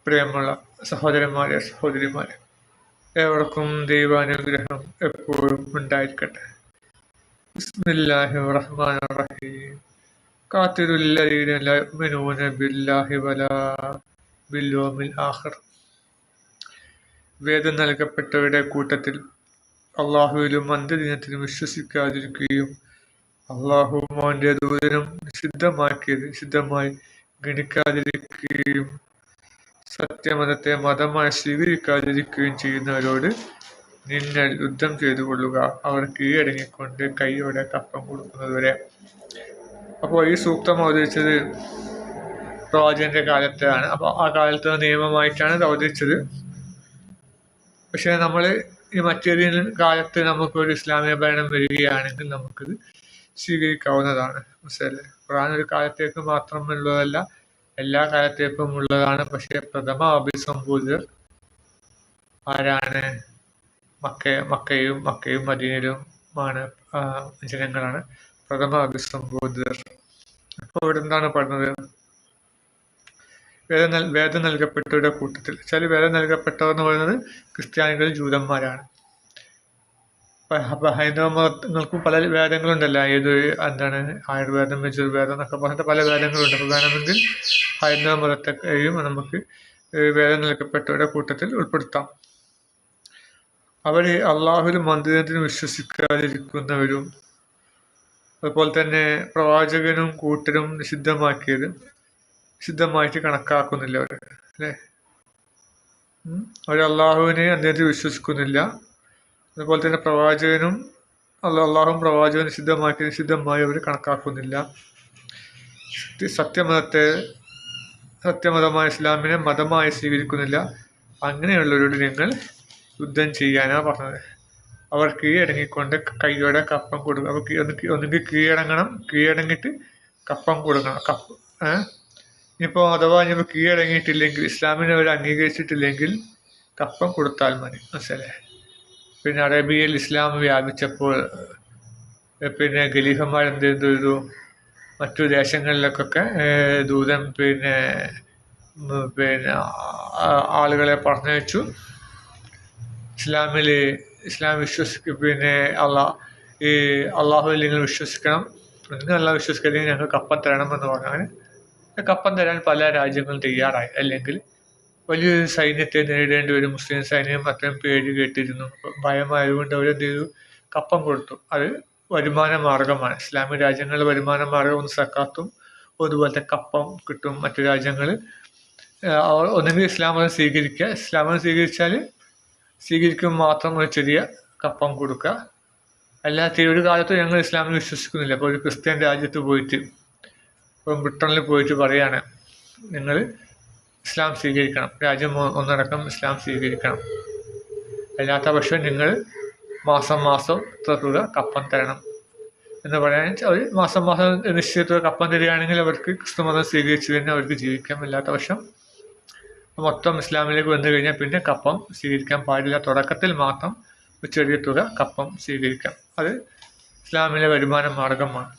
പ്രിയമുള്ള സഹോദരന്മാരെ, സഹോദരിമാരെ, ഏവർക്കും ദൈവാനുഗ്രഹം എപ്പോഴും ഉണ്ടായിരിക്കട്ടെ. ബിസ്മില്ലാഹിർ റഹ്മാനിർ റഹീം. ഖാതിലുൽ ലദീന ലാ യുഅ്മിനൂന ബില്ലാഹി വലാ ബിൽ യൗമിൽ ആഖിർ. വേദം നൽകപ്പെട്ടവരുടെ കൂട്ടത്തിൽ അള്ളാഹുവിലും അന്ത്യദിനത്തിലും വിശ്വസിക്കാതിരിക്കുകയും അള്ളാഹുവും അവന്റെ ദൂതനും നിഷിദ്ധമായി ഗണിക്കാതിരിക്കുകയും സത്യമതത്തെ മതമായി സ്വീകരിക്കാതിരിക്കുകയും ചെയ്യുന്നവരോട് നിങ്ങൾ യുദ്ധം ചെയ്തു കൊള്ളുക, അവർ കീഴടങ്ങിക്കൊണ്ട് കൈയോടെ കപ്പം കൊടുക്കുന്നതുവരെ. അപ്പോൾ ഈ സൂക്തം അവതരിച്ചത് പ്രവാചകന്റെ കാലത്താണ്. അപ്പോൾ ആ കാലത്ത് നിയമമായിട്ടാണ് ഇത് അവതരിച്ചത്. പക്ഷെ നമ്മൾ ഈ മറ്റേതെങ്കിലും കാലത്ത് നമുക്കൊരു ഇസ്ലാമിക ഭരണം വരികയാണെങ്കിൽ നമുക്കിത് സ്വീകരിക്കാവുന്നതാണ്. മനസ്സിലല്ലേ? ഖുർആൻ ഒരു കാലത്തേക്ക് മാത്രമുള്ളതല്ല, എല്ലാ കാലത്തേക്കും ഉള്ളതാണ്. പക്ഷെ പ്രഥമ അഭിസംബോധിതർ ആരാണ്? മക്കയും മദീനയിലുമാണ് ജനങ്ങളാണ് പ്രഥമ അഭിസംബോധിതർ. അപ്പോൾ ഇവിടെ എന്താണ് പറഞ്ഞത്? വേദം നൽകപ്പെട്ടവരുടെ കൂട്ടത്തിൽ വേദം നൽകപ്പെട്ടവർ എന്ന് പറയുന്നത് ക്രിസ്ത്യാനികൾ, ജൂതന്മാരാണ്. അപ്പൊ ഹൈന്ദവ മതങ്ങൾക്കും പല വേദങ്ങളുണ്ടല്ലോ. എന്താണ് ആയുർവേദം, യജുർവേദം എന്നൊക്കെ പറഞ്ഞിട്ട് പല വേദങ്ങളുണ്ട്. അപ്പൊ വേണമെങ്കിൽ ഹൈന്ദവ മതത്തെയും നമുക്ക് വേദം നൽകപ്പെട്ടവരുടെ കൂട്ടത്തിൽ ഉൾപ്പെടുത്താം. അവര് അള്ളാഹുവിലും മന്ദിരത്തിനും വിശ്വസിക്കാതിരിക്കുന്നവരും അതുപോലെ തന്നെ പ്രവാചകനും കൂട്ടരും നിഷിദ്ധമായിട്ട് കണക്കാക്കുന്നില്ല അവർ, അല്ലേ? അവർ അള്ളാഹുവിനെ അദ്ദേഹത്തിൽ വിശ്വസിക്കുന്നില്ല. അതുപോലെ തന്നെ അള്ളാഹും പ്രവാചകനും നിഷിദ്ധമായി അവർ കണക്കാക്കുന്നില്ല. സത്യമതമായ ഇസ്ലാമിനെ മതമായി സ്വീകരിക്കുന്നില്ല. അങ്ങനെയുള്ളവരോട് നിങ്ങൾ യുദ്ധം ചെയ്യാനാ പറഞ്ഞത്. അവർ കീഴടങ്ങിക്കൊണ്ട് കൈയോടെ കപ്പം കൊടുക്കണം. അപ്പോൾ ഒന്നുകിൽ കീഴടങ്ങിയിട്ട് കപ്പം കൊടുക്കണം. ഇപ്പോൾ അഥവാ ഇനിയിപ്പോൾ കീഴടങ്ങിയിട്ടില്ലെങ്കിൽ, ഇസ്ലാമിനെ അവർ അംഗീകരിച്ചിട്ടില്ലെങ്കിൽ കപ്പം കൊടുത്താൽ മതി. മനസ്സിലെ? പിന്നെ അറേബ്യയിൽ ഇസ്ലാം വ്യാപിച്ചപ്പോൾ പിന്നെ ഖലീഫന്മാർ എന്ത് ചെയ്തു? മറ്റു ദേശങ്ങളിലേക്കൊക്കെ ദൂതൻ പിന്നെ ആളുകളെ പറഞ്ഞയച്ചു. ഇസ്ലാം വിശ്വസിക്കും, പിന്നെ അള്ളാഹുവിൽ നിങ്ങൾ വിശ്വസിക്കണം, നിങ്ങൾ അള്ളാഹ് വിശ്വസിക്കില്ലെങ്കിൽ ഞങ്ങൾക്ക് കപ്പം തരണമെന്ന് പറഞ്ഞു. അങ്ങനെ കപ്പം തരാൻ പല രാജ്യങ്ങളും തയ്യാറായി. അല്ലെങ്കിൽ വലിയൊരു സൈന്യത്തെ നേരിടേണ്ടി വരും. മുസ്ലിം സൈന്യം അത്രയും പേര് കേട്ടിരുന്നു. ഭയമായതുകൊണ്ട് അവരെന്ത് ചെയ്തു? കപ്പം കൊടുത്തു. അത് വരുമാന മാർഗമാണ്. ഇസ്ലാമിക രാജ്യങ്ങളുടെ വരുമാന മാർഗം ഒന്ന് സക്കാത്തും അതുപോലത്തെ കപ്പം കിട്ടും. മറ്റു രാജ്യങ്ങൾ ഒന്നെങ്കിൽ ഇസ്ലാം മതം സ്വീകരിക്കുക, ഇസ്ലാം മതം സ്വീകരിക്കും മാത്രം ഒരു ചെറിയ കപ്പം കൊടുക്കുക. അല്ലാത്ത ഒരു കാലത്ത് ഞങ്ങൾ ഇസ്ലാമിൽ വിശ്വസിക്കുന്നില്ല. അപ്പോൾ ഒരു ക്രിസ്ത്യൻ രാജ്യത്ത് പോയിട്ട്, ഇപ്പം ബ്രിട്ടനിൽ പോയിട്ട് പറയാണ് നിങ്ങൾ ഇസ്ലാം സ്വീകരിക്കണം, രാജ്യം ഒന്നടക്കം ഇസ്ലാം സ്വീകരിക്കണം, അല്ലാത്ത പക്ഷം നിങ്ങൾ മാസം ഇത്ര തുക കപ്പം തരണം എന്ന് പറയാൻ അവർ മാസം നിശ്ചിത തുക കപ്പം തരികയാണെങ്കിൽ അവർക്ക് ക്രിസ്തു മതം സ്വീകരിച്ചു തന്നെ അവർക്ക് ജീവിക്കാം. അല്ലാത്ത പക്ഷം മൊത്തം ഇസ്ലാമിലേക്ക് വന്നു കഴിഞ്ഞാൽ പിന്നെ കപ്പം സ്വീകരിക്കാൻ പാടില്ല. തുടക്കത്തിൽ മാത്രം ഒരു ചെറിയ തുക കപ്പം സ്വീകരിക്കാം. അത് ഇസ്ലാമിലെ വരുമാന മാർഗമാണ്.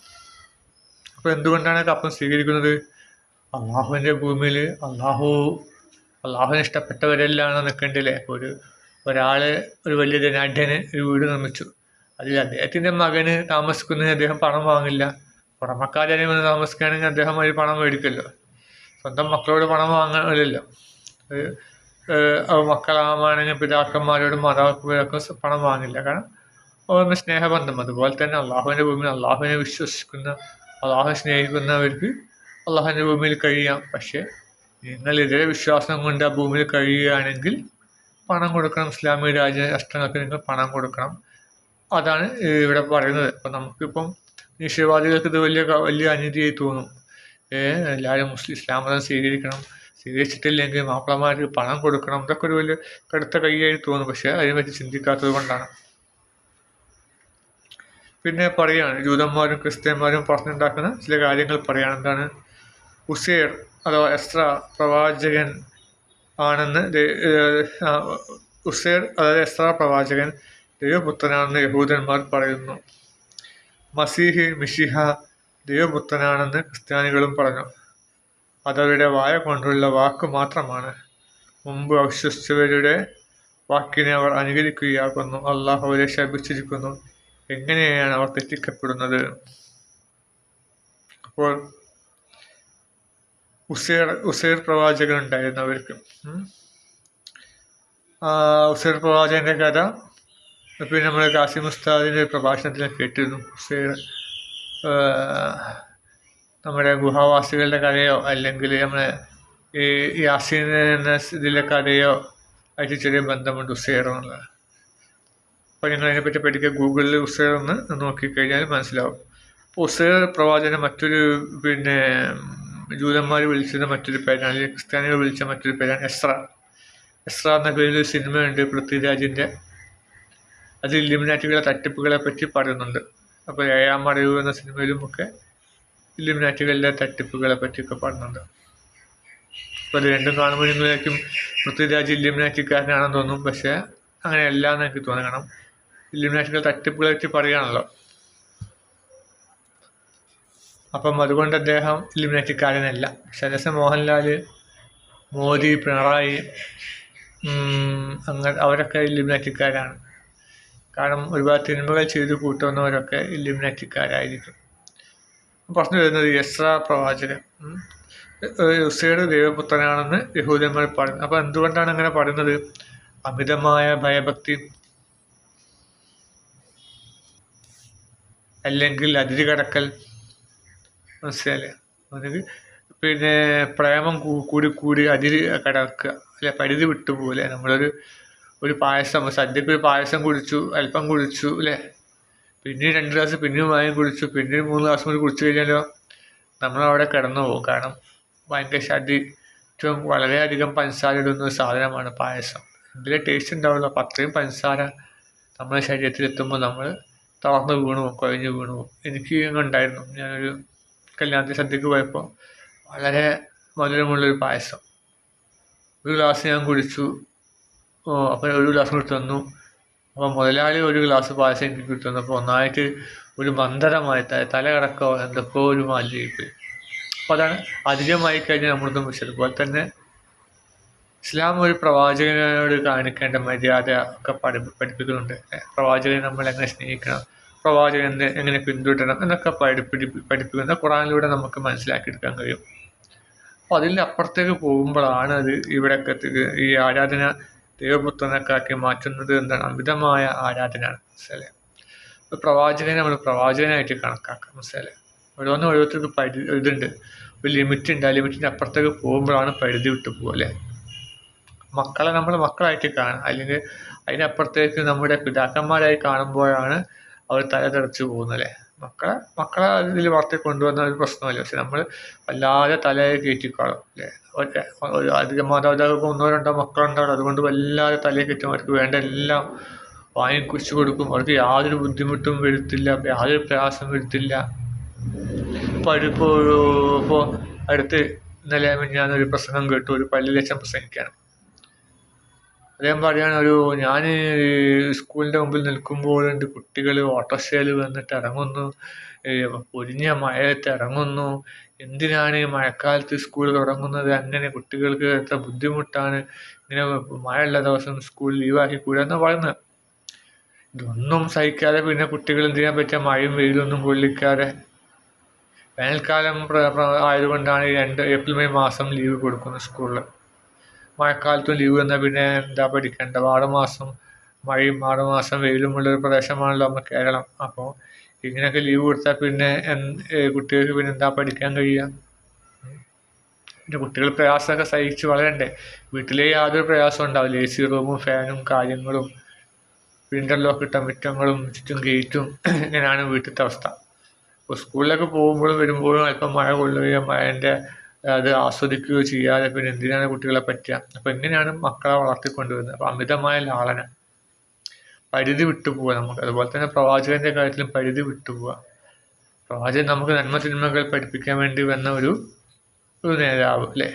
അപ്പോൾ എന്തുകൊണ്ടാണ് കപ്പം സ്വീകരിക്കുന്നത്? അള്ളാഹുവിൻ്റെ ഭൂമിയിൽ അള്ളാഹുവിന് ഇഷ്ടപ്പെട്ടവരെല്ലാം നിൽക്കേണ്ടില്ലേ? അപ്പോൾ ഒരു വലിയ ധനാഢ്യന് ഒരു വീട് നിർമ്മിച്ചു. അതിൽ അദ്ദേഹത്തിൻ്റെ മകന് താമസിക്കുന്നതിന് അദ്ദേഹം പണം വാങ്ങില്ല. പുറമക്കാരെ വന്ന് താമസിക്കുകയാണെങ്കിൽ അദ്ദേഹം ഒരു പണം മേടിക്കല്ലോ. സ്വന്തം മക്കളോട് പണം വാങ്ങാനില്ലല്ലോ. മക്കളാണെങ്കിൽ പിതാക്കന്മാരോടും മാതാപിതാക്കൾക്കും പണം വാങ്ങില്ല. കാരണം അവരുടെ സ്നേഹബന്ധം. അതുപോലെ തന്നെ അള്ളാഹുവിൻ്റെ ഭൂമിയിൽ അള്ളാഹുവിനെ വിശ്വസിക്കുന്ന, അള്ളാഹുവിനെ സ്നേഹിക്കുന്നവർക്ക് അള്ളാഹുവിൻ്റെ ഭൂമിയിൽ കഴിയാം. പക്ഷേ നിങ്ങൾ ഇതേ വിശ്വാസം കൊണ്ട് ആ ഭൂമിയിൽ കഴിയുകയാണെങ്കിൽ പണം കൊടുക്കണം. ഇസ്ലാമിക രാഷ്ട്രങ്ങൾക്ക് നിങ്ങൾ പണം കൊടുക്കണം. അതാണ് ഇവിടെ പറയുന്നത്. അപ്പം നമുക്കിപ്പം നിശ്ചയവാദികൾക്ക് ഇത് വലിയ അനീതിയായി തോന്നും. എല്ലാവരും ഇസ്ലാം മതം സ്വീകരിച്ചിട്ടില്ലെങ്കിൽ മാപ്പിളമാർക്ക് പണം കൊടുക്കണം. ഇതൊക്കെ ഒരു വലിയ കടുത്ത കൈയായി തോന്നും. പക്ഷേ അതിനെപ്പറ്റി ചിന്തിക്കാത്തത് കൊണ്ടാണ്. പിന്നെ പറയാണ്, ജൂതന്മാരും ക്രിസ്ത്യന്മാരും പറഞ്ഞുണ്ടാക്കുന്ന ചില കാര്യങ്ങൾ പറയാണ്. എന്താണ്? ഉസൈർ അഥവാ എസ്രാ പ്രവാചകൻ ആണെന്ന് എസ്രാ പ്രവാചകൻ ദൈവപുത്രനാണെന്ന് യഹൂദന്മാർ പറയുന്നു. മിശിഹ ദൈവപുത്രനാണെന്ന് ക്രിസ്ത്യാനികളും പറഞ്ഞു. അതവരുടെ വായ കൊണ്ടുള്ള വാക്ക് മാത്രമാണ്. മുമ്പ് അവിശ്വസിച്ചവരുടെ വാക്കിനെ അവർ അനുകരിക്കുകയാകുന്നു. അള്ളാഹു അവരെ ശപിച്ചിരിക്കുന്നു. എങ്ങനെയാണ് അവർ തെറ്റിക്കപ്പെടുന്നത്? അപ്പോൾ ഉസൈർ പ്രവാചകൻ ഉണ്ടായിരുന്നു അവർക്ക്. ഉസൈർ പ്രവാചകന്റെ കഥ പിന്നെ നമ്മൾ കാസിം ഉസ്താദിൻ്റെ പ്രഭാഷണത്തിൽ കേട്ടിരുന്നു. ഉസൈർ നമ്മുടെ ഗുഹാവാസികളുടെ കഥയോ അല്ലെങ്കിൽ നമ്മളെ ഈ യാസീൻ എന്ന ഇതിലെ കഥയോ ആയിട്ട് ചെറിയ ബന്ധമുണ്ട് ഉസൈർ എന്നുള്ളത്. അപ്പോൾ നിങ്ങൾ അതിനെപ്പറ്റി പഠിക്കുക. ഗൂഗിളിൽ ഉസൈർ ഒന്ന് നോക്കിക്കഴിഞ്ഞാൽ മനസ്സിലാവും. അപ്പോൾ ഉസൈർ പ്രവാചകനെ മറ്റൊരു പിന്നെ ജൂതന്മാർ വിളിച്ചത് മറ്റൊരു പേരാണ്, അല്ലെങ്കിൽ ക്രിസ്ത്യാനികൾ വിളിച്ച മറ്റൊരു പേരാണ് എസ്ര. എസ്ര എന്ന പേരിൽ ഒരു സിനിമയുണ്ട് പൃഥ്വിരാജിൻ്റെ. അത് ഇല്ലുമിനാറ്റികളുടെ തട്ടിപ്പുകളെ പറ്റി പറയുന്നുണ്ട്. അപ്പോൾ ഏഴാം അറിവ് എന്ന സിനിമയിലുമൊക്കെ ഇല്ലുമിനാറ്റികളുടെ തട്ടിപ്പുകളെ പറ്റിയൊക്കെ പറയുന്നുണ്ട്. അപ്പോൾ അത് രണ്ടും കാണുമ്പോൾ നിങ്ങളേക്കും പൃഥ്വിരാജ് ഇല്ലുമിനാറ്റിക്കാരനാണെന്ന് തോന്നും. പക്ഷേ അങ്ങനെയല്ല എന്ന് എനിക്ക് തോന്നുന്നു. കാരണം ഇല്ലുമിനാറ്റികളുടെ തട്ടിപ്പുകളെ പറ്റി പറയുകയാണല്ലോ. അപ്പം അതുകൊണ്ട് അദ്ദേഹം ഇല്ലുമിനാറ്റിക്കാരനല്ല. പക്ഷേ മോഹൻലാൽ, മോദി, പിണറായി അങ്ങനെ അവരൊക്കെ ഇല്ലുമിനാറ്റിക്കാരാണ്. കാരണം ഒരുപാട് തിന്മകൾ ചെയ്തു കൂട്ടുന്നവരൊക്കെ ഇല്ലുമിനാറ്റിക്കാരായിരിക്കും. പറഞ്ഞു വരുന്നത് എസ്ര പ്രവാചകൻ ഉസൈർ ദൈവപുത്രനാണെന്ന് യഹൂദന്മാർ പറയുന്നു. അപ്പോൾ എന്തുകൊണ്ടാണ് അങ്ങനെ പറയുന്നത്? അമിതമായ ഭയഭക്തി അല്ലെങ്കിൽ അതിര് കടക്കൽ, മനസ്സിലായില്ലേ? അല്ലെങ്കിൽ പിന്നെ പ്രേമം കൂടി അതിര് കടക്കുക, അല്ലെ പരിധി വിട്ടുപോലെ. നമ്മളൊരു പായസം, സദ്യക്ക് ഒരു പായസം കുടിച്ചു, അല്പം കുടിച്ചു അല്ലേ, പിന്നീട് 2 ഗ്ലാസ് പിന്നെയും വാങ്ങി കുടിച്ചു, പിന്നീട് 3 ഗ്ലാസ് കൂടി കുടിച്ചു കഴിഞ്ഞാലോ നമ്മളവിടെ കിടന്നു പോകും. കാരണം ഭയങ്കര ഏറ്റവും വളരെയധികം പഞ്ചസാര ഇടുന്ന ഒരു സാധനമാണ് പായസം. ഇതിലെ ടേസ്റ്റ് ഉണ്ടാവില്ല. അപ്പം അത്രയും പഞ്ചസാര നമ്മുടെ ശരീരത്തിൽ എത്തുമ്പോൾ നമ്മൾ തളർന്ന് വീണു പോകും, കുഴഞ്ഞു വീണു പോകും. എനിക്ക് ഉണ്ടായിരുന്നു. ഞാനൊരു കല്യാണത്തിന് സദ്യക്ക് പോയപ്പോൾ വളരെ മധുരമുള്ളൊരു പായസം 1 ഗ്ലാസ് ഞാൻ കുടിച്ചു. അപ്പോൾ 1 ഗ്ലാസ് കൂടി തന്നു. അപ്പോൾ മുതലാളി 1 ഗ്ലാസ് പായസം എനിക്ക് കിട്ടുന്നു. അപ്പോൾ ഒന്നായിട്ട് ഒരു മന്ദരമായി തല കിടക്കോ എന്തൊക്കെയോ ഒരു മാലിപ്പോയി. അപ്പോൾ അതാണ് അധികമായി കഴിഞ്ഞാൽ നമ്മളൊന്നും വിഷയം. അതുപോലെ തന്നെ ഇസ്ലാം ഒരു പ്രവാചകനോട് കാണിക്കേണ്ട മര്യാദ ഒക്കെ പഠിപ്പിക്കുന്നുണ്ട്. പ്രവാചകനെ നമ്മൾ എങ്ങനെ സ്നേഹിക്കണം, പ്രവാചകനെ എങ്ങനെ പിന്തുടരണം എന്നൊക്കെ പഠിപ്പിക്കുന്ന ഖുറാനിലൂടെ നമുക്ക് മനസ്സിലാക്കിയെടുക്കാൻ കഴിയും. അപ്പോൾ അതിൻ്റെ അപ്പുറത്തേക്ക് പോകുമ്പോഴാണ് അത് ഇവിടെയൊക്കെ ഈ ആരാധന ദൈവപുത്രനൊക്കെ ആക്കി മാറ്റുന്നത്. എന്താണ്? അമിതമായ ആരാധനയാണ്. മനസ്സിലെ പ്രവാചകനെ നമ്മൾ പ്രവാചകനായിട്ട് കണക്കാക്കാം. മനസ്സിലെ ഓരോരുത്തർക്ക് ഇതുണ്ട്, ഒരു ലിമിറ്റ് ഉണ്ട്. ആ ലിമിറ്റിൻ്റെ അപ്പുറത്തേക്ക് പോകുമ്പോഴാണ് പരിധി വിട്ടു പോലെ. മക്കളെ നമ്മൾ മക്കളായിട്ട് കാണാം, അല്ലെങ്കിൽ അതിനപ്പുറത്തേക്ക് നമ്മുടെ പിതാക്കന്മാരായി കാണുമ്പോഴാണ് അവർ തല തെറിച്ച് പോകുന്നല്ലേ. മക്കളെ ഇതിൽ വളർത്തി കൊണ്ടുവന്ന ഒരു പ്രശ്നമല്ല. പക്ഷെ നമ്മൾ വല്ലാതെ തലയെ കയറ്റിക്കാളും അല്ലേ. അധികം മാതാപിതാക്കൾക്ക് 1-2 മക്കളുണ്ടാവും. അതുകൊണ്ട് വല്ലാതെ തലയെ കയറ്റും. അവർക്ക് വേണ്ട എല്ലാം വാങ്ങിക്കുറിച്ച് കൊടുക്കും. അവർക്ക് യാതൊരു ബുദ്ധിമുട്ടും വരുത്തില്ല, യാതൊരു പ്രയാസം വരുത്തില്ല. ഇപ്പോൾ അടുത്ത് ഇന്നലെ ഞാനൊരു പ്രസംഗം കേട്ടു. ഒരു പള്ളിയിലച്ഛൻ പ്രസംഗിക്കുകയാണ്. അദ്ദേഹം പറയുകയാണ്, ഞാൻ സ്കൂളിൻ്റെ മുമ്പിൽ നിൽക്കുമ്പോൾ എൻ്റെ കുട്ടികൾ ഓട്ടോറിക്ഷയിൽ വന്നിട്ട് ഇറങ്ങുന്നു, പൊരിഞ്ഞ മഴയത്ത് ഇറങ്ങുന്നു. എന്തിനാണ് മഴക്കാലത്ത് സ്കൂൾ തുടങ്ങുന്നത്? അങ്ങനെ കുട്ടികൾക്ക് എത്ര ബുദ്ധിമുട്ടാണ്. ഇങ്ങനെ മഴയുള്ള ദിവസം സ്കൂൾ ലീവാക്കി കൂടെ എന്നാണ് പറയുന്നത്. ഇതൊന്നും സഹിക്കാതെ പിന്നെ കുട്ടികൾ എന്തിനാൻ പറ്റിയ മഴയും വെയിലൊന്നും കൊള്ളിക്കാതെ വേനൽക്കാലം ആയതുകൊണ്ടാണ് 2 ഏപ്രിൽ മെയ് മാസം ലീവ് കൊടുക്കുന്നത് സ്കൂളിൽ. മഴക്കാലത്തും ലീവ് വന്നാൽ പിന്നെ എന്താ പഠിക്കേണ്ട? 6 മാസം മഴയും 6 മാസം വെയിലുമുള്ളൊരു പ്രദേശമാണല്ലോ നമ്മൾ കേരളം. അപ്പോൾ ഇങ്ങനെയൊക്കെ ലീവ് കൊടുത്താൽ പിന്നെ കുട്ടികൾക്ക് പിന്നെ എന്താ പഠിക്കാൻ കഴിയുക? പിന്നെ കുട്ടികൾ പ്രയാസമൊക്കെ സഹിച്ച് വളരണ്ടേ? വീട്ടിലെ യാതൊരു പ്രയാസം ഉണ്ടാവില്ല. AC റൂമും ഫാനും കാര്യങ്ങളും ഇൻ്റർലോക്ക് ഇട്ട മുറ്റങ്ങളും ചുറ്റും ഗേറ്റും ഇങ്ങനെയാണ് വീട്ടിലത്തെ അവസ്ഥ. അപ്പോൾ സ്കൂളിലൊക്കെ പോകുമ്പോഴും വരുമ്പോഴും അല്പം മഴ കൊള്ളുകയോ മഴേൻ്റെ അത് ആസ്വദിക്കുകയോ ചെയ്യാതെ പിന്നെ എന്തിനാണ് കുട്ടികളെ പറ്റുക? അപ്പോൾ എങ്ങനെയാണ് മക്കളെ വളർത്തിക്കൊണ്ടുവരുന്നത്? അപ്പോൾ അമിതമായ ലാളന, പരിധി വിട്ടുപോവുക നമുക്ക്. അതുപോലെ തന്നെ പ്രവാചകൻ്റെ കാര്യത്തിലും പരിധി വിട്ടുപോവുക. പ്രവാചകൻ നമുക്ക് നന്മ പഠിപ്പിക്കാൻ വേണ്ടി വന്ന ഒരു നേതാവ് അല്ലേ.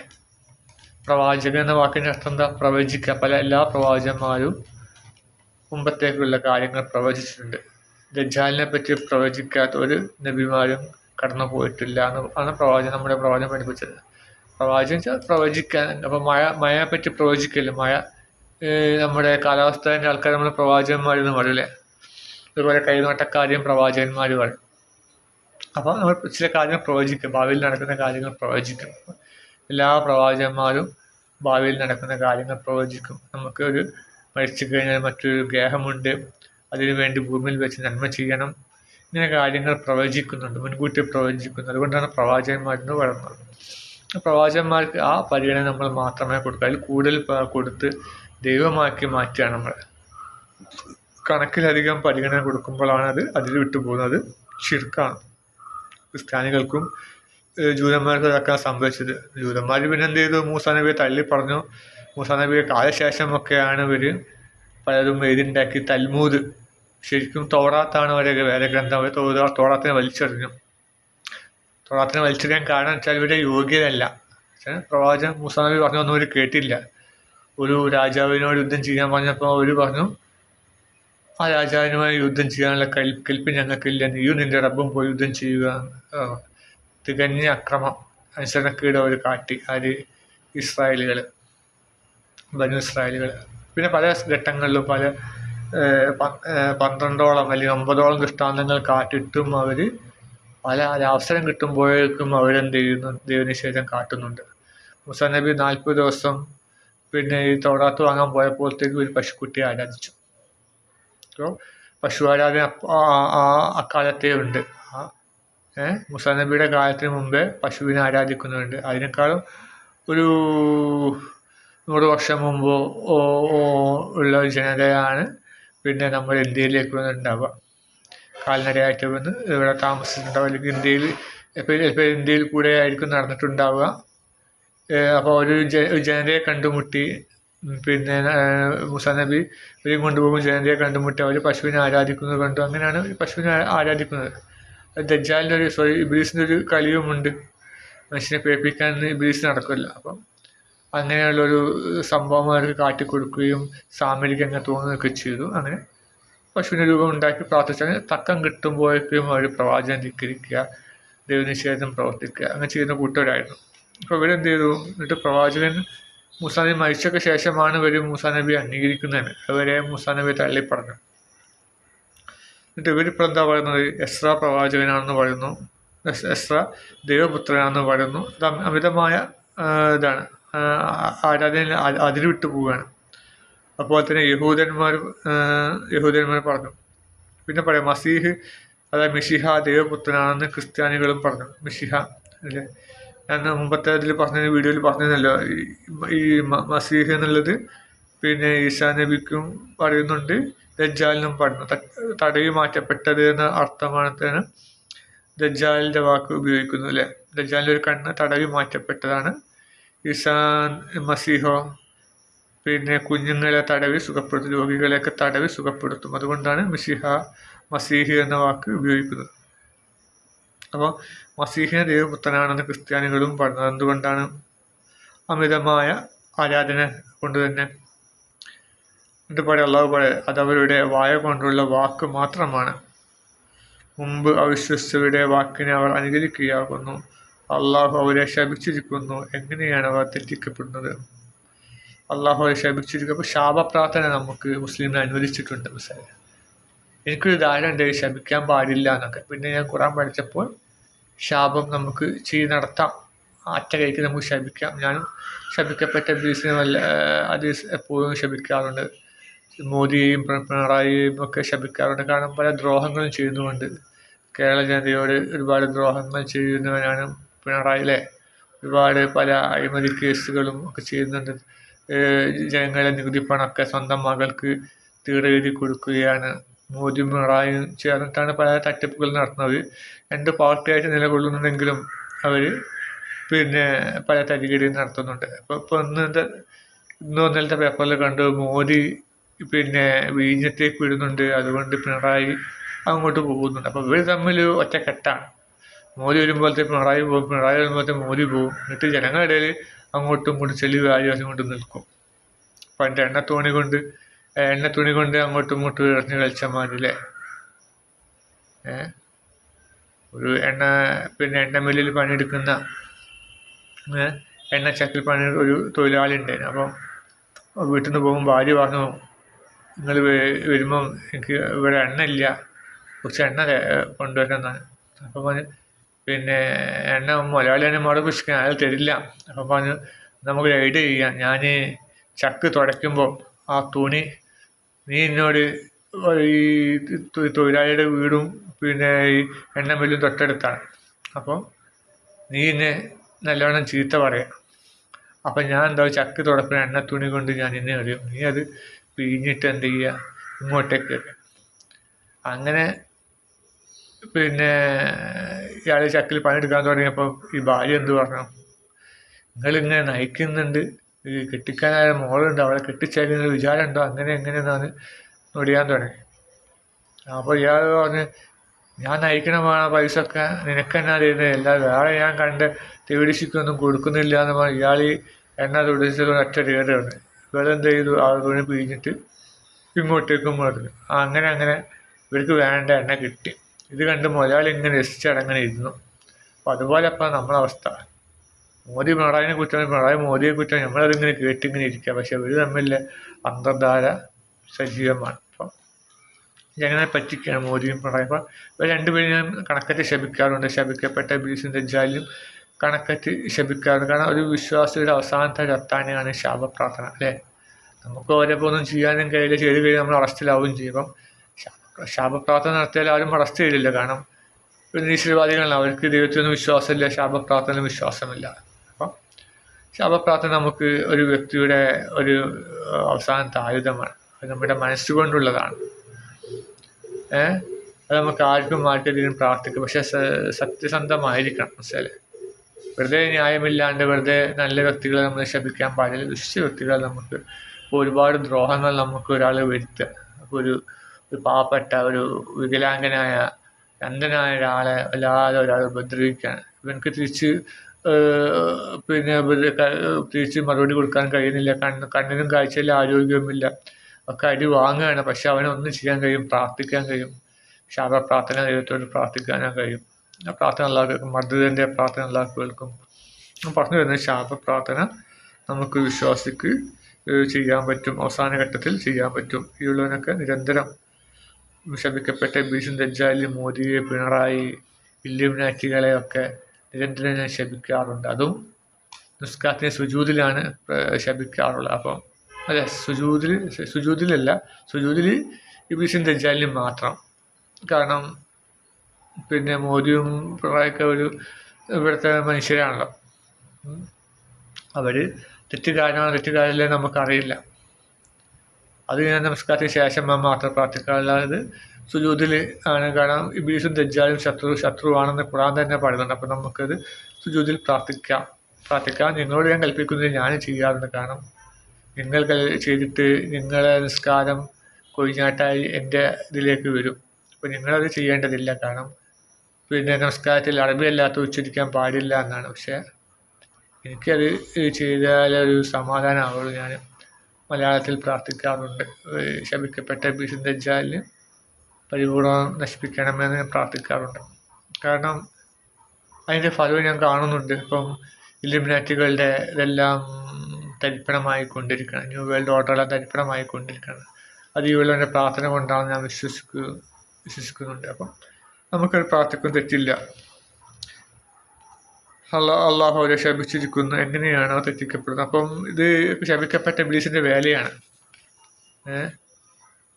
പ്രവാചകൻ എന്ന വാക്കിൻ്റെ അർത്ഥം എന്താ? പ്രവചിക്കുക. എല്ലാ പ്രവാചകന്മാരും മുമ്പത്തേക്കുള്ള കാര്യങ്ങൾ പ്രവചിച്ചിട്ടുണ്ട്. ദജ്ജാലിനെ പറ്റി പ്രവചിക്കാത്ത ഒരു നബിമാരും കടന്നു പോയിട്ടില്ല ആണ് നമ്മുടെ പ്രവാചകൻ പഠിപ്പിച്ചത്. പ്രവാചകം വെച്ചാൽ പ്രവചിക്കാൻ. അപ്പോൾ മഴയെ പറ്റി പ്രവചിക്കല്ലേ, മഴ നമ്മുടെ കാലാവസ്ഥേൻ്റെ ആൾക്കാർ നമ്മൾ പ്രവാചകന്മാരെന്ന് പറയൂലേ, അതുപോലെ കൈനോട്ടക്കാരെയും പ്രവാചകന്മാർ പറയും. അപ്പോൾ നമ്മൾ ചില കാര്യങ്ങൾ പ്രവചിക്കും, ഭാവിയിൽ നടക്കുന്ന കാര്യങ്ങൾ പ്രവചിക്കും. എല്ലാ പ്രവാചകന്മാരും ഭാവിയിൽ നടക്കുന്ന കാര്യങ്ങൾ പ്രവചിക്കും. നമുക്ക് മരിച്ചു കഴിഞ്ഞാൽ മറ്റൊരു ഗ്രഹമുണ്ട്, അതിനു വേണ്ടി ഭൂമിയിൽ വെച്ച് നന്മ ചെയ്യണം, ഇങ്ങനെ കാര്യങ്ങൾ പ്രവചിക്കുന്നുണ്ട്, മുൻകൂട്ടി പ്രവചിക്കുന്നു. അതുകൊണ്ടാണ് പ്രവാചകന്മാരെന്ന് പറയുന്നത്. പ്രവാചകന്മാർക്ക് ആ പരിഗണന നമ്മൾ മാത്രമേ കൊടുക്കൂ. അതിൽ കൂടുതൽ കൊടുത്ത് ദൈവമാക്കി മാറ്റുകയാണ് നമ്മൾ. കണക്കിലധികം പരിഗണന കൊടുക്കുമ്പോഴാണ് അതിൽ വിട്ടുപോകുന്നത്, ശിർക്കാണ്. ക്രിസ്ത്യാനികൾക്കും ജൂതന്മാർക്കും അതൊക്കെ സംഭവിച്ചത്. ജൂതന്മാർ പിന്നെ എന്ത് ചെയ്തു, മൂസാ നബിയെ തള്ളി പറഞ്ഞു. മൂസാ നബിയെ കാലശേഷമൊക്കെയാണ് ഇവർ പലതും എഴുതിണ്ടാക്കി. തൽമൂദ്, ശരിക്കും തോറാത്താണ് അവരുടെ വേദഗ്രന്ഥം. അവർ തോറാത്തിനെ വലിച്ചെറിഞ്ഞു. തോറാത്തിനെ വലിച്ചെറിയാൻ കാരണം വെച്ചാൽ ഇവരുടെ യോഗ്യതയല്ല. പ്രവാചകൻ മൂസാ നബി പറഞ്ഞൊന്നും അവർ കേട്ടില്ല. ഒരു രാജാവിനോട് യുദ്ധം ചെയ്യാൻ പറഞ്ഞപ്പോൾ അവർ പറഞ്ഞു, ആ രാജാവിനുമായി യുദ്ധം ചെയ്യാനുള്ള കൽപ്പ് ഞങ്ങൾക്കില്ല, നീയും നിന്റെ റബ്ബും പോയി യുദ്ധം ചെയ്യുക. തികഞ്ഞ അക്രമം, അനുസരണക്കേട് അവർ കാട്ടി. ഇസ്രായേലുകൾ, ബനു ഇസ്രായേലുകൾ. പിന്നെ പല ഘട്ടങ്ങളിലും 12ഓളം അല്ലെങ്കിൽ 9ഓളം ദൃഷ്ടാന്തങ്ങൾ കാട്ടിട്ടും അവർ അവസരം കിട്ടുമ്പോഴേക്കും അവരെന്ത് ചെയ്യുന്നു, ദൈവനിഷേധം കാട്ടുന്നുണ്ട്. മൂസാ നബി 40 ദിവസം പിന്നെ ഈ തൗറാത്ത് വാങ്ങാൻ പോയപ്പോഴത്തേക്ക് ഒരു പശുക്കുട്ടിയെ ആരാധിച്ചു. അപ്പോൾ പശു ആരാധന അക്കാലത്തേ ഉണ്ട്. മൂസാ നബിയുടെ കാലത്തിന് മുമ്പേ പശുവിനെ ആരാധിക്കുന്നുണ്ട്. അതിനേക്കാളും ഒരു 100 വർഷം മുമ്പോ ഉള്ള ഒരു ജനതയാണ് പിന്നെ നമ്മുടെ ഇന്ത്യയിലേക്ക് വന്നിട്ടുണ്ടാവുക. കാൽനടയായിട്ട് വന്ന് ഇവിടെ താമസിച്ചിട്ടുണ്ടാവുക, അല്ലെങ്കിൽ ഇന്ത്യയിൽ കൂടെ ആയിരിക്കും നടന്നിട്ടുണ്ടാവുക. അപ്പോൾ ഒരു ജനതയെ കണ്ടുമുട്ടി, പിന്നെ മൂസാ നബി ഇവരെയും കൊണ്ടുപോകും. ജനതയെ കണ്ടുമുട്ടി അവർ പശുവിനെ ആരാധിക്കുന്നത് കണ്ടു. അങ്ങനെയാണ് പശുവിനെ ആരാധിക്കുന്നത്. ദജ്ജാലിൻ്റെ ഇബ്ലീസിൻ്റെ ഒരു കളിയുമുണ്ട്. മനുഷ്യനെ പേപ്പിക്കാൻ ഇബ്ലീസ് നടക്കില്ല. അപ്പം അങ്ങനെയുള്ളൊരു സംഭവം അവർക്ക് കാട്ടിക്കൊടുക്കുകയും സാമരികങ്ങൾ തോന്നുകയൊക്കെ ചെയ്തു. അങ്ങനെ പശുവിൻ്റെ രൂപം ഉണ്ടാക്കി പ്രാർത്ഥിച്ചാൽ തക്കം കിട്ടുമ്പോഴേക്കും അവർ പ്രവാചകൻ ധിക്കരിക്കുക, ദൈവനിഷേധം പ്രവർത്തിക്കുക, അങ്ങനെ ചെയ്യുന്ന കൂട്ടരായിരുന്നു. അപ്പോൾ ഇവരെന്ത് ചെയ്തു, എന്നിട്ട് പ്രവാചകൻ മൂസാ നബി മരിച്ചൊക്കെ ശേഷമാണ് ഇവർ മൂസാ നബി അംഗീകരിക്കുന്നതിന്. അതുവരെ മൂസാ നബി തള്ളിപ്പറഞ്ഞു. എന്നിട്ട് ഇവരിപ്പോൾ എന്താ പറയുന്നത്, എസ്രാ പ്രവാചകനാണെന്ന് പറയുന്നു, എസ്രാ ദൈവപുത്രനാണെന്ന് പറയുന്നു. അത് അമിതമായ ഇതാണ്, ആരാധന അതിരുവിട്ടു പോവുകയാണ്. അപ്പോൾ തന്നെ യഹൂദന്മാർ പറഞ്ഞു. പിന്നെ പറയാം മസീഹ്, അതായത് മിശിഹ ദൈവപുത്രനാണെന്ന് ക്രിസ്ത്യാനികളും പറഞ്ഞു. മിശിഹ അല്ലേ, ഞാൻ മുമ്പത്തെ ഇതിൽ വീഡിയോയിൽ പറഞ്ഞല്ലോ, ഈ മസീഹ് എന്നുള്ളത് പിന്നെ ഈസാ നബിക്കും പറയുന്നുണ്ട്, ദജ്ജാലിനും പറഞ്ഞു. തടവി മാറ്റപ്പെട്ടത് എന്ന അർത്ഥമാണ് ദജ്ജാലിൻ്റെ വാക്ക് ഉപയോഗിക്കുന്നു അല്ലേ. ദജ്ജാലിൻ്റെ ഒരു കണ്ണ് തടവി മാറ്റപ്പെട്ടതാണ്. ഈസാ മസീഹോ പിന്നെ കുഞ്ഞുങ്ങളെ തടവി സുഖപ്പെടുത്തും, രോഗികളെയൊക്കെ തടവി സുഖപ്പെടുത്തും. അതുകൊണ്ടാണ് മസീഹ് എന്ന വാക്ക് ഉപയോഗിക്കുന്നത്. അപ്പോൾ മസീഹിനെ ദൈവപുത്രനാണെന്ന് ക്രിസ്ത്യാനികളും പറഞ്ഞത് എന്തുകൊണ്ടാണ്, അമിതമായ ആരാധന കൊണ്ട് തന്നെ. എന്നിട്ട് പറയാം, അള്ളാഹു പറയാം, അതവരുടെ വായ കൊണ്ടുള്ള വാക്ക് മാത്രമാണ്. മുമ്പ് അവിശ്വസിച്ചവരുടെ വാക്കിനെ അവർ അനുകരിക്കുകയാകുന്നു. അള്ളാഹു അവരെ ശപിച്ചിരിക്കുന്നു. എങ്ങനെയാണ് അവർ തെറ്റിക്കപ്പെടുന്നത്? അള്ളാഹു അവരെ ശപിച്ചിരിക്കും. അപ്പോൾ ശാപപ്രാർത്ഥന നമുക്ക് മുസ്ലിമിനെ അനുവദിച്ചിട്ടുണ്ട്. മനസ്സിലായി, എനിക്കൊരു ധാരണ ഉണ്ട് ശപിക്കാൻ പാടില്ല എന്നൊക്കെ. പിന്നെ ഞാൻ ഖുർആൻ പഠിച്ചപ്പോൾ ശാപം നമുക്ക് നടത്താം, അറ്റ കൈക്ക് നമുക്ക് ശപിക്കാം. ഞാനും ശപിക്കപ്പെട്ട അത് എപ്പോഴും ശപിക്കാറുണ്ട്. മോദിയെയും പിണറായിയെയും ഒക്കെ ശപിക്കാറുണ്ട്. കാരണം പല ദ്രോഹങ്ങളും ചെയ്യുന്നുണ്ട്. കേരള ജനതയോട് ഒരുപാട് ദ്രോഹങ്ങൾ ചെയ്യുന്നവനാണ് പിണറായിലെ. ഒരുപാട് പല അഴിമതി കേസുകളും ഒക്കെ ചെയ്യുന്നുണ്ട്. ജനങ്ങളുടെ നികുതി പണമൊക്കെ സ്വന്തം മകൾക്ക് തീരെഴുതി കൊടുക്കുകയാണ്. മോദി പിണറായി ചേർന്നിട്ടാണ് പല തട്ടിപ്പുകൾ നടത്തുന്നത്. രണ്ട് പാർട്ടിയായിട്ട് നിലകൊള്ളുന്നുണ്ടെങ്കിലും അവർ പിന്നെ പല തരികടയും നടത്തുന്നുണ്ട്. ഇപ്പോൾ ഇന്നലത്തെ പേപ്പറിൽ കണ്ടു, മോദി പിന്നെ വിഴിഞ്ഞത്തേക്ക് വിടുന്നുണ്ട്, അതുകൊണ്ട് പിണറായി അങ്ങോട്ട് പോകുന്നുണ്ട്. അപ്പോൾ ഇവർ തമ്മിൽ ഒറ്റക്കെട്ടാണ്. മോദി വരുമ്പോഴത്തെ പിണറായി പോകും, പിണറായി വരുമ്പോഴത്തെ മോദി പോകും. എന്നിട്ട് ജനങ്ങളുടെ ഇടയിൽ അങ്ങോട്ടും ഇങ്ങോട്ടും ചെളി വാരി കൊണ്ട് നിൽക്കും. പണ്ട് എണ്ണ തുണി കൊണ്ട് അങ്ങോട്ടും ഇങ്ങോട്ടും ഇറങ്ങി കളിച്ച മാതിരില്ലേ. ഒരു എണ്ണ മില്ലിൽ പണിയെടുക്കുന്ന എണ്ണച്ചക്കിൽ പണി ഒരു തൊഴിലാളി ഉണ്ടായിരുന്നു. അപ്പം വീട്ടിൽ നിന്ന് പോകുമ്പോൾ ഭാര്യ പറഞ്ഞു, നിങ്ങൾ വരുമ്പം എനിക്ക് ഇവിടെ എണ്ണ ഇല്ല, കുറച്ച് എണ്ണ കൊണ്ടുവരുന്നതാണ്. അപ്പം പറഞ്ഞു പിന്നെ എണ്ണ മുതലാളി തന്നെ മുടപ്പിച്ചിരിക്കാൻ അയാൾ തരില്ല. അപ്പം പറഞ്ഞു നമുക്ക് ഐഡിയ ചെയ്യാം, ഞാൻ ചക്ക് തുടയ്ക്കുമ്പോൾ ആ തുണി നീ എന്നോട് ഈ തൊഴിലാളിയുടെ വീടും പിന്നെ ഈ എണ്ണ മില്ലും തൊട്ടടുത്താണ്, അപ്പം നീ എന്നെ നല്ലവണ്ണം ചീത്ത പറയാം. അപ്പം ഞാൻ എന്താ ചക്ക് തുടക്കുന്ന എണ്ണ തുണി കൊണ്ട് ഞാൻ എന്നെ അറിയും, നീ അത് പിഴിഞ്ഞിട്ട് എന്ത് ചെയ്യുക ഇങ്ങോട്ടേക്ക്. അങ്ങനെ പിന്നെ ഇയാൾ ചക്കിൽ പണിയെടുക്കാൻ തുടങ്ങിയപ്പോൾ ഈ ഭാര്യ എന്ത് പറഞ്ഞു, നിങ്ങളിങ്ങനെ നയിക്കുന്നുണ്ട്, കെട്ടിക്കാനായ മോളുണ്ട്, അവളെ കെട്ടിച്ചേരുന്ന വിചാരമുണ്ടോ, അങ്ങനെ എങ്ങനെയെന്നാണ് നൊടിയാൻ തുടങ്ങി. അപ്പോൾ ഇയാൾ പറഞ്ഞ് ഞാൻ നയിക്കണ പൈസ ഒക്കെ നിനക്കെന്നാ തരുന്നത്, അല്ലാതെ വേറെ ഞാൻ കണ്ട് തെവിടിശിക്കൊന്നും കൊടുക്കുന്നില്ല എന്ന് പറഞ്ഞ് ഇയാൾ എണ്ണ തുടിച്ചത് ഒറ്റ കയറുകയാണ്. ഇവളെന്ത് ചെയ്തു, ആ തുണി പിഴിഞ്ഞിട്ട് ഇങ്ങോട്ടേക്കും പറഞ്ഞു. അങ്ങനെ ഇവർക്ക് വേണ്ട എണ്ണ കിട്ടി. ഇത് കണ്ട് മുതലാളി ഇങ്ങനെ രസിച്ചടങ്ങനെ ഇരുന്നു. അപ്പോൾ അതുപോലെ അപ്പം നമ്മളെ അവസ്ഥ, മോദി പിണറായിനെ കുറ്റം, പിണറായി മോദിയെ കുറ്റം, നമ്മളതിങ്ങനെ കേട്ടിങ്ങനെ ഇരിക്കുക. പക്ഷെ ഇവർ തമ്മിലെ അന്തർധാര സജീവമാണ്. അപ്പം ജനങ്ങളെ പറ്റിക്കുകയാണ് മോദിയും പിണറായി. അപ്പം ഇവർ രണ്ടുപേരും ഞാൻ കണക്കറ്റ് ശപിക്കാറുണ്ട്. ശപിക്കപ്പെട്ട ഇബ്ലീസും ദജ്ജാലും കണക്കറ്റ് ശപിക്കാറുണ്ട്. കാരണം ഒരു വിശ്വാസിയുടെ അവസാനത്തെ രത്താനെയാണ് ശാപപ്രാർത്ഥന, അല്ലേ? നമുക്ക് ഓരോപ്പോൾ ഒന്നും ചെയ്യാനും കഴിയില്ല, ചെയ്ത് കഴിഞ്ഞാൽ നമ്മൾ അറസ്റ്റിലാവുകയും ചെയ്യും. അപ്പം ശാപപ്രാർത്ഥന നടത്തിയാൽ ആരും അറസ്റ്റ് ചെയ്തില്ല, കാരണം നിരീശ്വരവാദികളാണ്, അവർക്ക് ദൈവത്തിനൊന്നും വിശ്വാസമില്ല, ശാപപ്രാർത്ഥന വിശ്വാസമില്ല. അപ്പം ശാപപ്രാർത്ഥന നമുക്ക് ഒരു വ്യക്തിയുടെ ഒരു അവസാനത്തെ ആയുധമാണ്, അത് നമ്മുടെ മനസ്സുകൊണ്ടുള്ളതാണ്. അത് നമുക്ക് ആർക്കെങ്കിലും പ്രാർത്ഥിക്കും, പക്ഷെ സത്യസന്ധമായിരിക്കണം. മനസ്സിലെ വെറുതെ ന്യായമില്ലാണ്ട് വെറുതെ നല്ല വ്യക്തികളെ നമ്മൾ ശപിക്കാൻ പാടില്ല. വിശ്വ വ്യക്തികളെ നമുക്ക് ഒരുപാട് ദ്രോഹങ്ങൾ നമുക്ക് ഒരാൾ വരുത്തുക. അപ്പോൾ ഒരു പാവപ്പെട്ട ഒരു വികലാംഗനായ അന്ധനായ ഒരാളെ വല്ലാതെ ഒരാൾ ഉപദ്രവിക്കുകയാണ്. ഇവനക്ക് തിരിച്ച് മറുപടി കൊടുക്കാൻ കഴിയുന്നില്ല, കണ്ണിനും കാഴ്ചയില്ല, ആരോഗ്യവുമില്ല, ഒക്കെ അടി വാങ്ങുകയാണ്. പക്ഷെ അവനൊന്നും ചെയ്യാൻ കഴിയും, പ്രാർത്ഥിക്കാൻ കഴിയും. ശാപപ്രാർത്ഥന ദൈവത്തോട് പ്രാർത്ഥിക്കാനും കഴിയും. ആ പ്രാർത്ഥന അല്ലാതെ കേൾക്കും, മർദ്ദിതൻ്റെ പ്രാർത്ഥന അല്ലാതെ കേൾക്കും. പറഞ്ഞു വരുന്നത് ശാപപ്രാർത്ഥന നമുക്ക് വിശ്വാസിക്ക് ചെയ്യാൻ പറ്റും, അവസാന ഘട്ടത്തിൽ ചെയ്യാൻ പറ്റും. ഈയുള്ളവനൊക്കെ നിരന്തരം ശപിക്കപ്പെട്ട ഇബ്ലീസും ദജ്ജാലും മോദിയെ പിണറായി ഇല്ലുമിനാറ്റികളെയൊക്കെ നിരന്തരം ഞാൻ ശപിക്കാറുണ്ട്. അതും നിസ്കാരത്തിന് സുജൂദിലാണ് ശപിക്കാറുള്ളത്. അപ്പം അതെ, സുജൂദിലല്ല, സുജൂദിൽ ഇബ്ലീസും ദജ്ജാലിനും മാത്രം. കാരണം പിന്നെ മോദിയും പിണറായിയൊക്കെ ഇവിടുത്തെ മനുഷ്യരാണല്ലോ, അവർ തെറ്റുകാരനാണോ തെറ്റുകാരല്ലേ നമുക്കറിയില്ല. അത് ഞാൻ നമസ്കാരത്തിന് ശേഷം മാത്രം പ്രാർത്ഥിക്കാറുള്ളത് സുജൂദിൽ ആണ്. കാരണം ഇബ്ലീസും ദജ്ജാലും ശത്രുവാണെന്ന് ഖുർആൻ തന്നെ പറയുന്നുണ്ട്. അപ്പം നമുക്കത് സുജൂദിൽ പ്രാർത്ഥിക്കാം. നിങ്ങളോട് ഞാൻ കൽപ്പിക്കുന്നത് ഞാൻ ചെയ്യാറുണ്ട്. കാരണം നിങ്ങൾ ചെയ്തിട്ട് നിങ്ങളെ നിസ്കാരം കൊഴിഞ്ഞാട്ടായി എൻ്റെ ഇതിലേക്ക് വരും. അപ്പോൾ നിങ്ങളത് ചെയ്യേണ്ടതില്ല. കാരണം പിന്നെ നമസ്കാരത്തിൽ അറബിയല്ലാത്ത ഉച്ചരിക്കാൻ പാടില്ല എന്നാണ്. പക്ഷേ എനിക്കത് ചെയ്താലൊരു സമാധാനമാവുള്ളൂ. ഞാൻ മലയാളത്തിൽ പ്രാർത്ഥിക്കാറുണ്ട്. ശപിക്കപ്പെട്ട ഇബ്ലീസും ദജ്ജാലിന് പരിപൂർണ്ണം നശിപ്പിക്കണമെന്ന് ഞാൻ പ്രാർത്ഥിക്കാറുണ്ട്. കാരണം അതിൻ്റെ ഫലവും ഞാൻ കാണുന്നുണ്ട്. ഇപ്പം ഇല്ലുമിനാറ്റികളുടെ ഇതെല്ലാം തരിപ്പണമായിക്കൊണ്ടിരിക്കുകയാണ്. New world ഓർഡറെല്ലാം തരിപ്പണമായിക്കൊണ്ടിരിക്കുകയാണ്. അത് ഇവരുടെ പ്രാർത്ഥന കൊണ്ടാണ് ഞാൻ വിശ്വസിക്കുന്നുണ്ട്. അപ്പം നമുക്കത് പ്രാർത്ഥിക്കും, തെറ്റില്ല. അള്ളാഹു അവരെ ശപിച്ചിരിക്കുന്നു, എങ്ങനെയാണ് തെറ്റിക്കപ്പെടുന്നത്. അപ്പം ഇത് ശപിക്കപ്പെട്ട ഇബ്ലീസിൻ്റെ വേലയാണ്.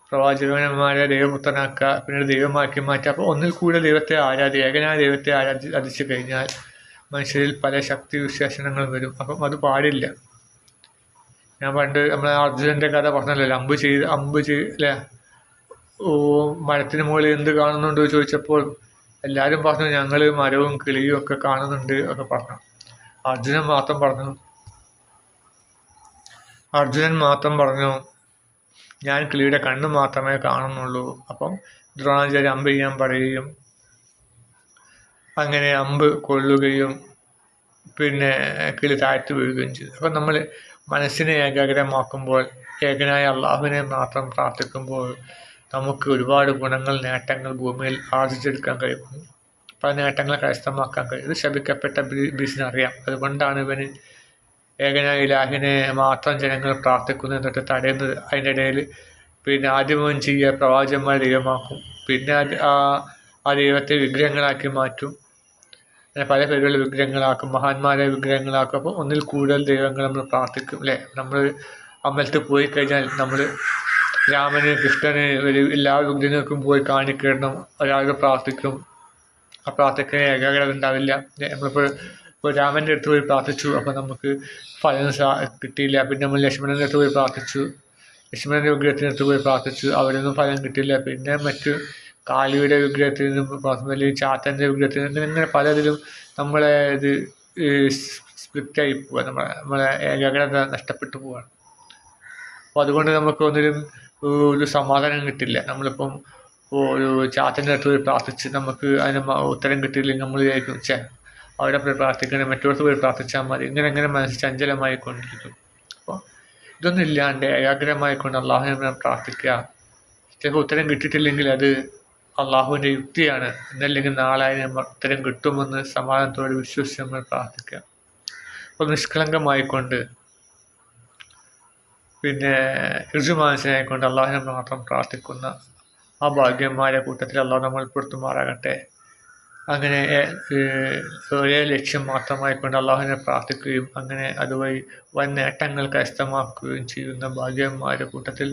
പ്രവാചകന്മാരെ ദൈവപുത്രനാക്കുക, പിന്നീട് ദൈവമാക്കി മാറ്റുക. അപ്പോൾ ഒന്നിൽ കൂടെ ദൈവത്തെ ഏകനായ ദൈവത്തെ ആരാധിച്ചു കഴിഞ്ഞാൽ മനുഷ്യരിൽ പല ശക്തി വിശേഷണങ്ങളും വരും. അപ്പം അത് പാടില്ല. ഞാൻ പണ്ട് നമ്മളെ അർജുനൻ്റെ കഥ പറഞ്ഞല്ലോ, അമ്പ് ചെയ്ത് മരത്തിന് മുകളിൽ എന്ത് കാണുന്നുണ്ടോ ചോദിച്ചപ്പോൾ എല്ലാവരും പറഞ്ഞു ഞങ്ങൾ മരവും കിളിയും ഒക്കെ കാണുന്നുണ്ട് ഒക്കെ പറഞ്ഞു. അർജുനൻ മാത്രം പറഞ്ഞു ഞാൻ കിളിയുടെ കണ്ണ് മാത്രമേ കാണുന്നുള്ളൂ. അപ്പം ദ്രോണാചാര്യ അമ്പ് ചെയ്യാൻ പറയുകയും അങ്ങനെ അമ്പ് കൊള്ളുകയും പിന്നെ കിളി താഴ്ത്തി വീഴുകയും ചെയ്തു. അപ്പം നമ്മൾ മനസ്സിനെ ഏകാഗ്രമാക്കുമ്പോൾ, ഏകനായ അള്ളാഹുവിനെ മാത്രം പ്രാർത്ഥിക്കുമ്പോൾ നമുക്ക് ഒരുപാട് ഗുണങ്ങൾ, നേട്ടങ്ങൾ ഭൂമിയിൽ ആർജിച്ചെടുക്കാൻ കഴിയും. പല നേട്ടങ്ങളെ കരസ്ഥമാക്കാൻ കഴിയും. ഇത് ശപിക്കപ്പെട്ട ഇബ്ലീസിന് അറിയാം. അതുകൊണ്ടാണ് ഇവന് ഏകനായ ഇലാഹിനെ മാത്രം ജനങ്ങൾ പ്രാർത്ഥിക്കുന്നു എന്നിട്ട് തടയുന്നത്. അതിൻ്റെ ഇടയിൽ പിന്നെ ആദ്യമോൻ ചെയ്യുക പ്രവാചകന്മാരെ ദൈവമാക്കും, പിന്നെ ആ ദൈവത്തെ വിഗ്രഹങ്ങളാക്കി മാറ്റും, അങ്ങനെ പല പേരുള്ള വിഗ്രഹങ്ങളാക്കും, മഹാന്മാരെ വിഗ്രഹങ്ങളാക്കും. അപ്പോൾ ഒന്നിൽ കൂടുതൽ ദൈവങ്ങൾ നമ്മൾ പ്രാർത്ഥിക്കും അല്ലേ. നമ്മൾ അമ്പലത്തിൽ പോയി കഴിഞ്ഞാൽ നമ്മൾ രാമന്, കൃഷ്ണന്, എല്ലാ വിഗ്രഹങ്ങൾക്കും പോയി കാണിക്കണം, ഒരാൾ പ്രാർത്ഥിക്കും. ആ പ്രാർത്ഥിക്കാൻ ഏകാഗ്രത ഉണ്ടാവില്ല. ഇപ്പോൾ രാമൻ്റെ അടുത്ത് പോയി പ്രാർത്ഥിച്ചു, അപ്പോൾ നമുക്ക് ഫലം കിട്ടിയില്ല. പിന്നെ നമ്മൾ ലക്ഷ്മണൻ്റെ അടുത്ത് പോയി പ്രാർത്ഥിച്ചു, ലക്ഷ്മണൻ്റെ വിഗ്രഹത്തിൻ്റെ അടുത്ത് പോയി പ്രാർത്ഥിച്ചു, അവരൊന്നും ഫലം കിട്ടിയില്ല. പിന്നെ മറ്റു കാളിയുടെ വിഗ്രഹത്തിൽ നിന്നും പ്രാർത്ഥിച്ചു, അല്ലെങ്കിൽ ചാത്തൻ്റെ വിഗ്രഹത്തിൽ നിന്നും, ഇങ്ങനെ പലതിലും നമ്മളെ ഇത് സ്പ്ലിറ്റായി പോവുക, നമ്മളെ ഏകാഗ്രത നഷ്ടപ്പെട്ടു പോവുകയാണ്. അപ്പോൾ അതുകൊണ്ട് നമുക്ക് ഒരു സമാധാനം കിട്ടില്ല. നമ്മളിപ്പം ഒരു ചാത്തൻ്റെ അടുത്ത് പോയി പ്രാർത്ഥിച്ച് നമുക്ക് അതിന് ഉത്തരം കിട്ടിയില്ലെങ്കിൽ നമ്മൾ വിചാരിക്കും അവിടെ പോയി പ്രാർത്ഥിക്കണേ, മറ്റൊരിടത്ത് പോയി പ്രാർത്ഥിച്ചാൽ മതി, ഇങ്ങനെ മനസ്സ് ചഞ്ചലമായിക്കൊണ്ടിരിക്കും. അപ്പോൾ ഇതൊന്നും ഇല്ലാണ്ട് ഏകാഗ്രമായിക്കൊണ്ട് അള്ളാഹുവിനെ പ്രാർത്ഥിക്കുക. ചിലപ്പോൾ ഉത്തരം കിട്ടിയിട്ടില്ലെങ്കിൽ അത് അള്ളാഹുവിൻ്റെ യുക്തിയാണ്, എന്നല്ലെങ്കിൽ നാളെ നമ്മൾ ഉത്തരം കിട്ടുമെന്ന് സമാധാനത്തോടെ വിശ്വസിച്ച് നമ്മൾ പ്രാർത്ഥിക്കുക. അപ്പോൾ നിഷ്കളങ്കമായിക്കൊണ്ട് പിന്നെ ഋജുമാനസനായിക്കൊണ്ട് അള്ളാഹുവിനെ മാത്രം പ്രാർത്ഥിക്കുന്ന ആ ഭാഗ്യന്മാരുടെ കൂട്ടത്തിൽ അള്ളാഹു നമ്മൾ പെടുത്തുമാറാകട്ടെ. അങ്ങനെ ഒരേ ലക്ഷ്യം മാത്രമായിക്കൊണ്ട് അള്ളാഹുവിനെ പ്രാർത്ഥിക്കുകയും അങ്ങനെ അതുവഴി വൻ നേട്ടങ്ങൾ കരസ്ഥമാക്കുകയും ചെയ്യുന്ന ഭാഗ്യന്മാരുടെ കൂട്ടത്തിൽ